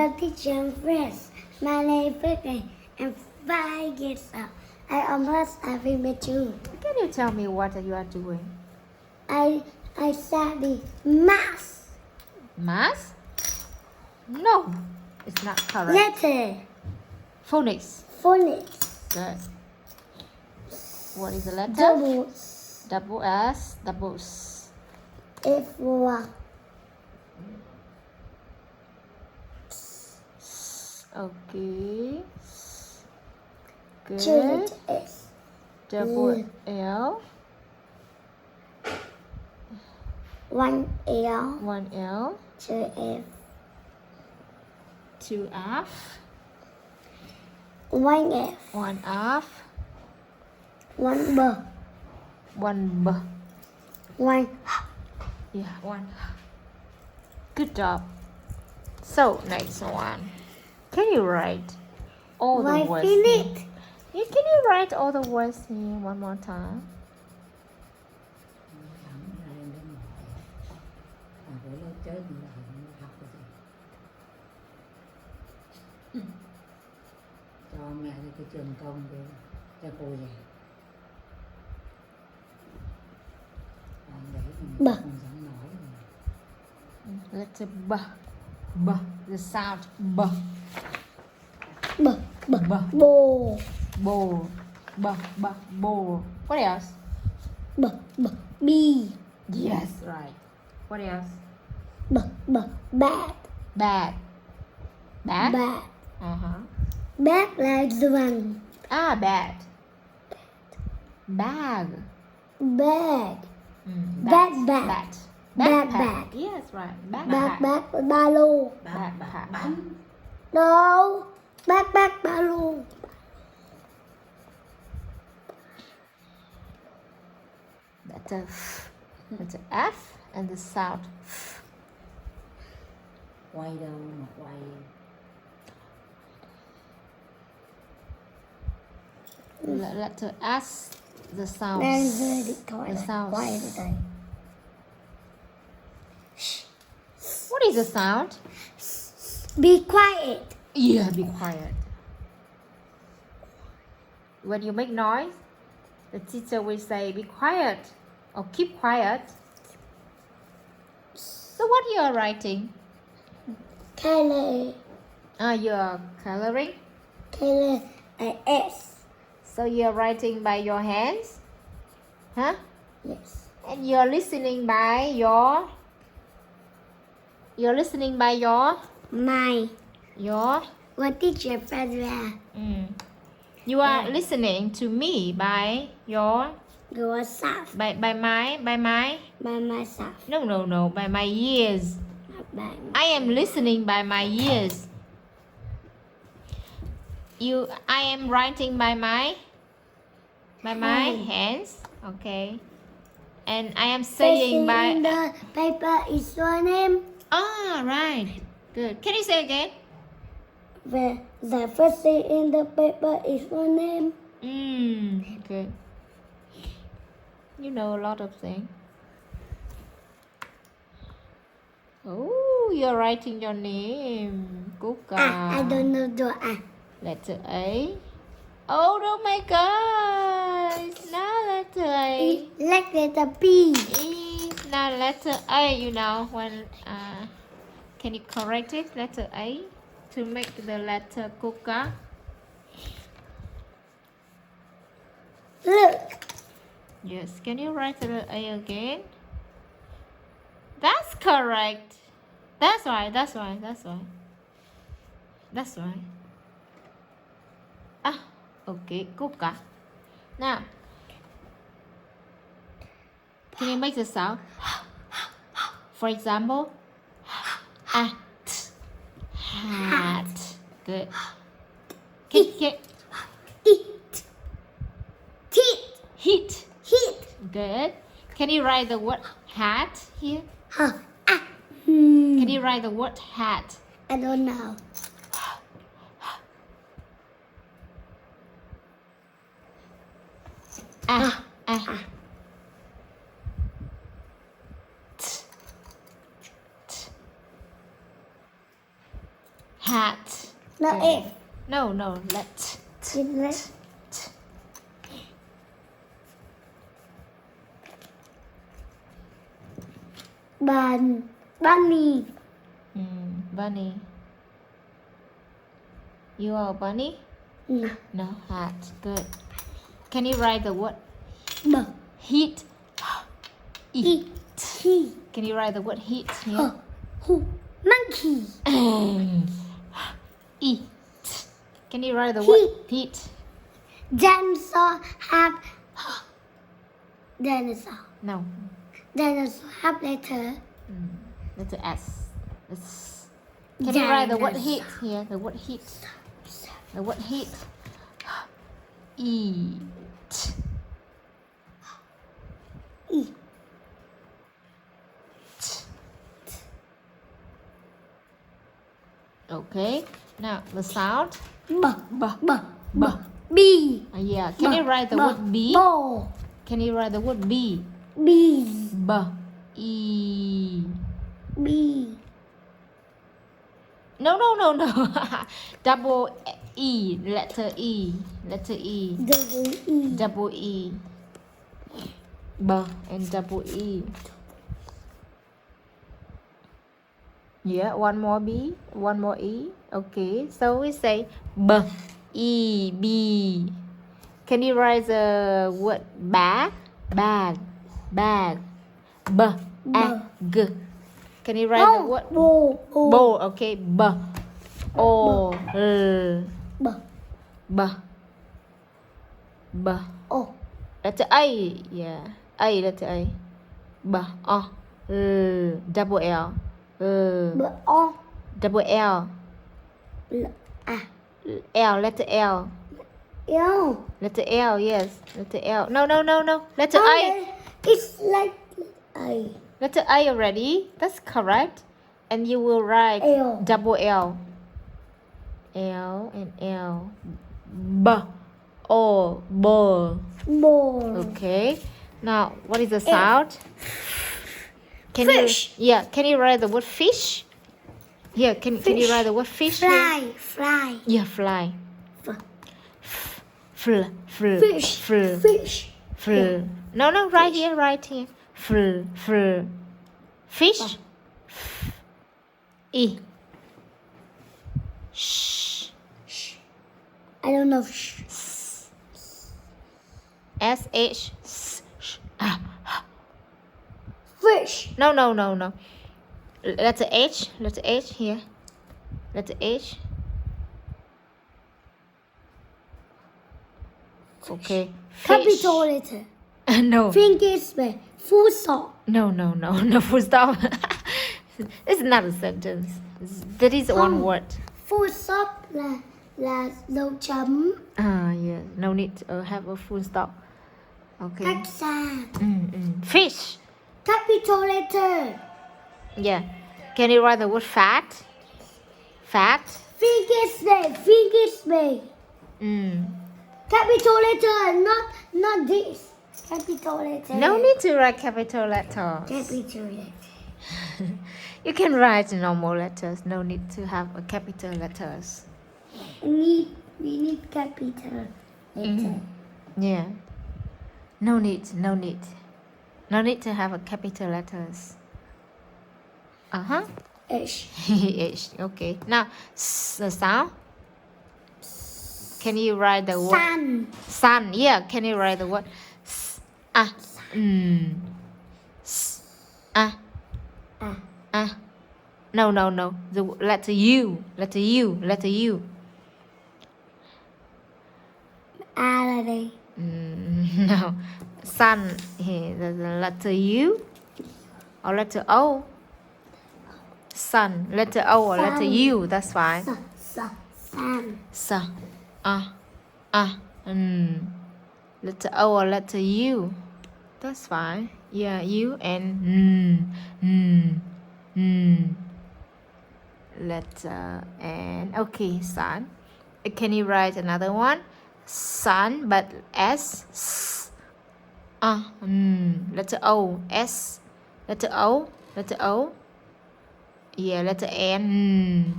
Hello, teacher and friends. My name is Vicky. I'm 5 years old. I almost happy met you. Can you tell me what you are doing? I study math. Math? No, it's not correct. Letter. Phonics. Phonics. Good. What is the letter? Doubles. Double S. Doubles. F1. Okay. Good. Children S. Double L. 1L. 1L. 2F. 2F. 1F. 1F. 1B. 1B. 1. Yeah, 1. Good job. So, next one. Can you write all the words? Phonics. Yeah, can you write all the words here one more time? Cho mẹ đi cái trường công để cho cô về. Còn để mình Bà. không dám nói. Letter B. B. The sound B. B. B. B. Bồ. Bowl. B. B. Bowl. What else? B. B. B. Yes, right. What else? B. B. Bad. Bad. Bad? Bad. Uh-huh. Bad là giường. Ah, bad. Bag. Bad. Bat. Bad, bad. Bat. Bad, Backpack. bad. Yes, right. Bad, Backpack. bad, ba lô. Backpack. Đâu? Bad, bad, ba lô. Letter F. Letter F and the sound F. Quay đâu mà quay. Letter S, the sound. Đang rơi điện thoại The này. sound. Quay đi đây. What is the sound? Be quiet. Yeah, be quiet. When you make noise, the teacher will say, be quiet or keep quiet. So what you are writing? Color. You are coloring. Color S. So you are writing by your hands? Huh? Yes. And you're listening by your... You're listening by your... My. Your... One teacher, Pedra. You are listening to me by your... Yourself. By my... By myself. No. By my ears. By I am listening by my ears. I am writing by my Hand. hands. Okay. And I am saying by... in the paper is your name. Ah, right. Good. Can you say again? The first thing in the paper is your name. Good. You know a lot of things. Oh, you're writing your name. Kuka. I don't know the Letter A. Oh my God! It's not letter A. Like letter P. It's not letter A. You know when? Can you correct it? Letter A to make the letter Kuka. Look. Yes. Can you write the A again? That's correct. That's right. Ah, okay, Kuka. Now, can you make the sound? For example, hat. Good. Can Eat. Teeth. hit. Hit. Good. Can you write the word hat here? Hmm. Can you write the word hat? I don't know. Hat. hat. No Okay. F. No, let. Let. Bunny. Bunny. You are a bunny? No. No, hat. Good. Can you write the word B. heat? Eat. T. Can you write the word heat H. here? Who? Monkey. Eat. Can you write the word heat? Dinosaur have dinosaur. No. Dinosaur have letter. Letter S. Can you write the word heat here? The word heat. The word heat. Eat. E. Okay. Now the sound. B. B. Yeah. Can you write the word B? Ball. Can you write the word B? B. B. E. B. No. Double E. Letter E. Letter E. Double E. Double E. B and double E. Yeah, one more B, one more E. Okay, so we say B, E, B. Can you write the word bag? Bag, bag. B, A, G. Can you write the word Bowl. bowl? Okay, B, O, L, B. B, B. O. Letter A, yeah, A, letter A. B, O, L, double L. B. O. Double L. L. A. L, letter L. L. Letter L, yes. Letter L. No. Letter A. It's like A. Letter A already. That's correct. And you will write L. double L. L and L. B. O. Ball. Ball. Okay. Now, what is the sound? Fish. Can you write the word fish? Here, can you write the word fish? Fly. Here? Fly. Yeah, fly. Fish. Fish. Fl. No, right here. Fl. Fish. E. Sh. I don't know. S-H. Fish. No. Letter H here. Letter H. Okay. Capital letter. No. Fingers with full stop. No, full stop. It's not a sentence. That is one word. Full stop là dấu chấm. Yes. No need to have a full stop. Okay. Cách xa. Fish. Capital letter. Yeah. Can you write the word fat? Fat. Fingers with. Capital letter, not this. Capital letter. No need to write capital letters. Capital letter. You can write normal letters. No need to have a capital letters. We need capital letter. Yeah. No need. No need to have a capital letters. H. H. Okay. Now, the sound. Can you write the word? Sun. Sun. Yeah. Can you write the word? No. The letter U. Letter U. A là đây. No. Sun. Here. The letter U. Or letter O. Sun. Letter O or letter U. That's fine. Sun. Letter O or letter U. That's fine. Yeah, U and letter and okay, sun. Can you write another one? Sun, but S. Letter O. S. Letter O. Yeah, letter N.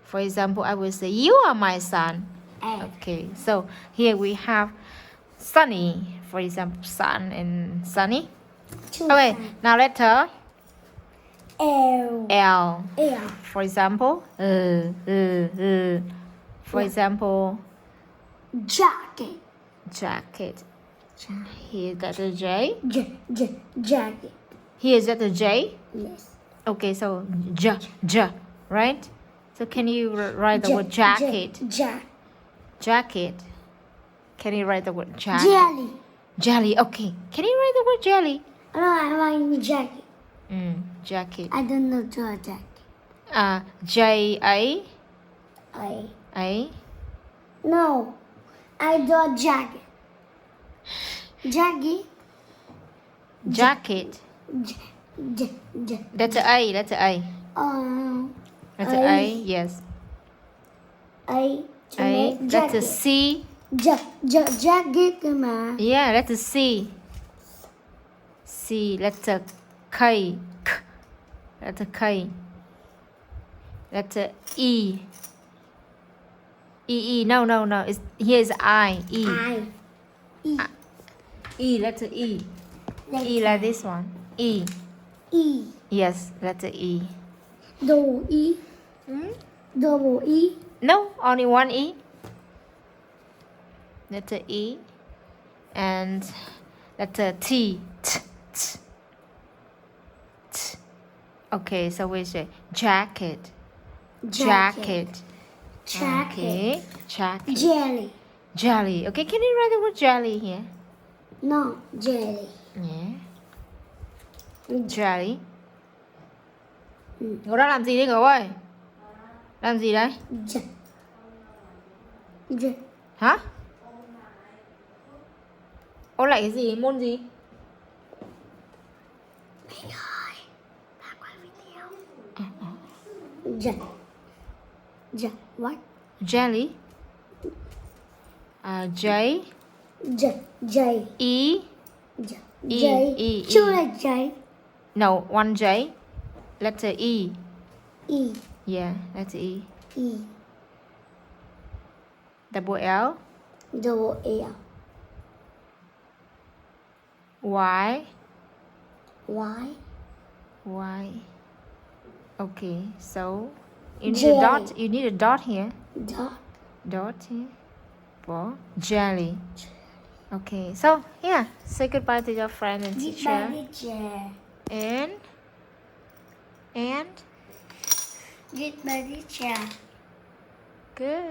For example, I will say, you are my son. F. Okay, so here we have sunny. For example, sun and sunny. Two Okay, sign. now letter L. L. L. For example, For example, Jacket. jacket. Here's letter J. Jacket. Here's letter J. Yes. Okay, so J, right? So can you write the word jacket? Jacket. Can you write the word jacket? Jelly. Jelly. Okay. Can you write the word jelly? No, I want jacket. Jacket. I don't know draw jacket. J I. A. No. I draw jacket. Jacket. Jacket. Letter A. Letter A. Letter A. Yes. A. A. Letter C. Jacket cơ mà. Yeah. Letter C. C. Letter K. Letter K. Letter E. E. No. It's here is I. E. E. Letter E. E like this one. E. E. Yes. Letter E. Double E. Double E. No. Only one E. Letter E. And letter T. T. Okay. So we say jacket. Jacket. Okay. Jacket. Jelly. Jelly. Okay. Can you write the word jelly here? No, jelly. Yeah. Jelly. Ngồi đó làm gì đấy Ngọc ơi? Làm gì đấy? Hả? Ôn lại cái gì? Môn gì? Mày ơi, bà quay video. What? Jelly. J. J. E. J. Chưa là J. No, one J. Letter E. E. Yeah, letter E. E. Double L. Double L. Y. Y. Y. Okay, so you need Jelly. a dot. You need a dot here. Dot. Dot here for jelly. Okay, so yeah, say goodbye to your friend and teacher. And Goodbye teacher. good.